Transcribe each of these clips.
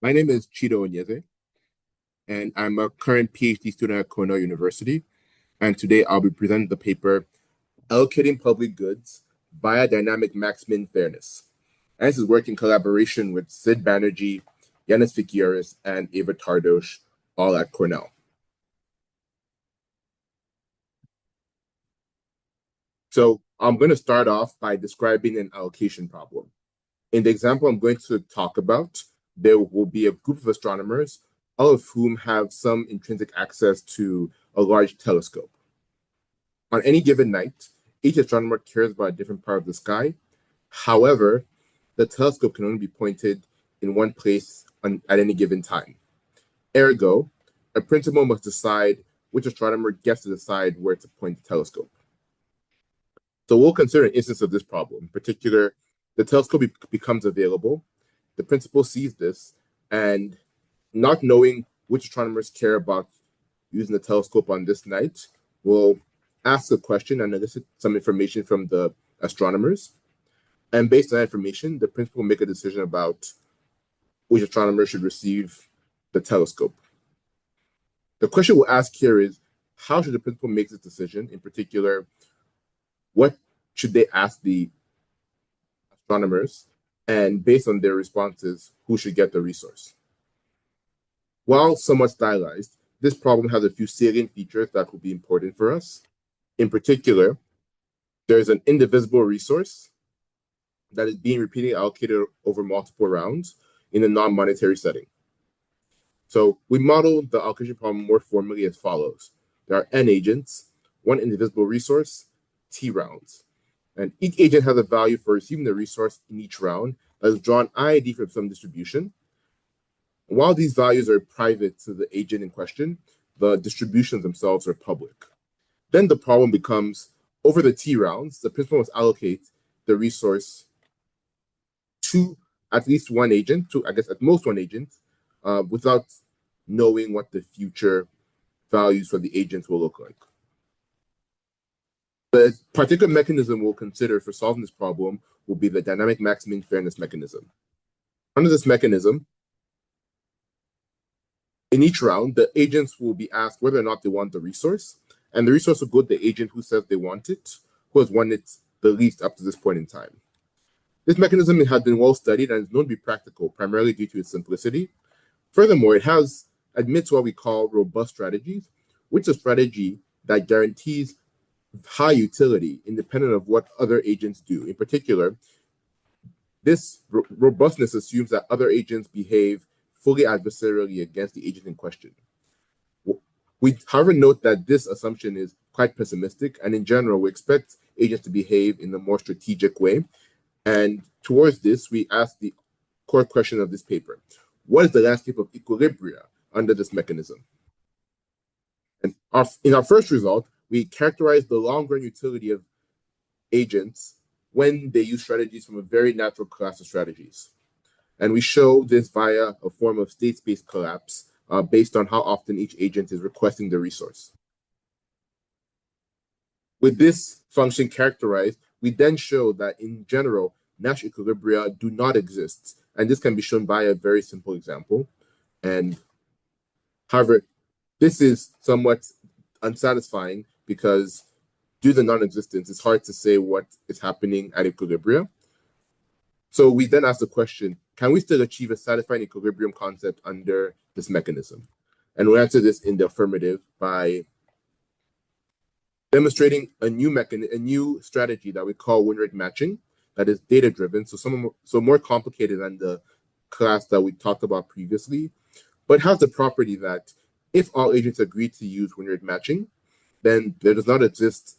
My name is Chido Onyeze, and I'm a current PhD student at Cornell University. And today I'll be presenting the paper Allocating Public Goods via Dynamic Max-Min Fairness. And this is work in collaboration with Sid Banerjee, Yanis Fikieris, and Eva Tardosh, all at Cornell. So I'm going to start off by describing an allocation problem. In the example I'm going to talk about, there will be a group of astronomers, all of whom have some intrinsic access to a large telescope. On any given night, each astronomer cares about a different part of the sky. However, the telescope can only be pointed in one place at any given time. Ergo, a principal must decide which astronomer gets to decide where to point the telescope. So we'll consider an instance of this problem. In particular, the telescope becomes available. The principal sees this, and not knowing which astronomers care about using the telescope on this night, will ask a question and elicit some information from the astronomers. And based on that information, the principal will make a decision about which astronomer should receive the telescope. The question we'll ask here is, how should the principal make this decision? In particular, what should they ask the astronomers? And based on their responses, who should get the resource? While somewhat stylized, this problem has a few salient features that will be important for us. In particular, there's an indivisible resource that is being repeatedly allocated over multiple rounds in a non-monetary setting. So we model the allocation problem more formally as follows. There are n agents, one indivisible resource, t rounds. And each agent has a value for receiving the resource in each round that is drawn IID from some distribution. While these values are private to the agent in question, the distributions themselves are public. Then the problem becomes, over the t rounds, the principal must allocate the resource to at least one agent, to I guess at most one agent, without knowing what the future values for the agents will look like. The particular mechanism we'll consider for solving this problem will be the dynamic max-min fairness mechanism. Under this mechanism, in each round, the agents will be asked whether or not they want the resource, and the resource will go to the agent who says they want it, who has won it the least up to this point in time. This mechanism has been well studied and is known to be practical, primarily due to its simplicity. Furthermore, it admits what we call robust strategies, which is a strategy that guarantees high utility independent of what other agents do. In particular, this robustness assumes that other agents behave fully adversarially against the agent in question. We, however, note that this assumption is quite pessimistic, and in general, we expect agents to behave in a more strategic way. And towards this, we ask the core question of this paper. What is the landscape of equilibria under this mechanism? And in our first result, we characterize the long-run utility of agents when they use strategies from a very natural class of strategies. And we show this via a form of state space collapse based on how often each agent is requesting the resource. With this function characterized, we then show that in general, Nash equilibria do not exist. And this can be shown by a very simple example. And however, this is somewhat unsatisfying because due to the non-existence, it's hard to say what is happening at equilibria. So we then ask the question, can we still achieve a satisfying equilibrium concept under this mechanism? And we'll answer this in the affirmative by demonstrating a new strategy that we call win rate matching that is data-driven, so more complicated than the class that we talked about previously, but has the property that if all agents agree to use win rate matching, then there does not exist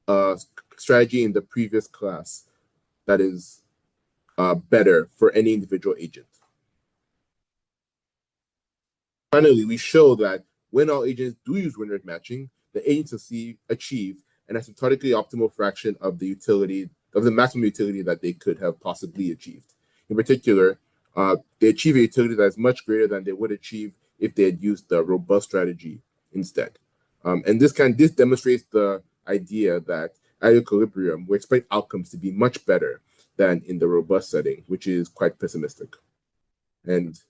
a strategy in the previous class that is better for any individual agent. Finally, we show that when all agents do use win rate matching, the agents achieve an asymptotically optimal fraction of the maximum utility that they could have possibly achieved. In particular, they achieve a utility that is much greater than they would achieve if they had used the robust strategy instead. And this demonstrates the idea that at equilibrium, we expect outcomes to be much better than in the robust setting, which is quite pessimistic. And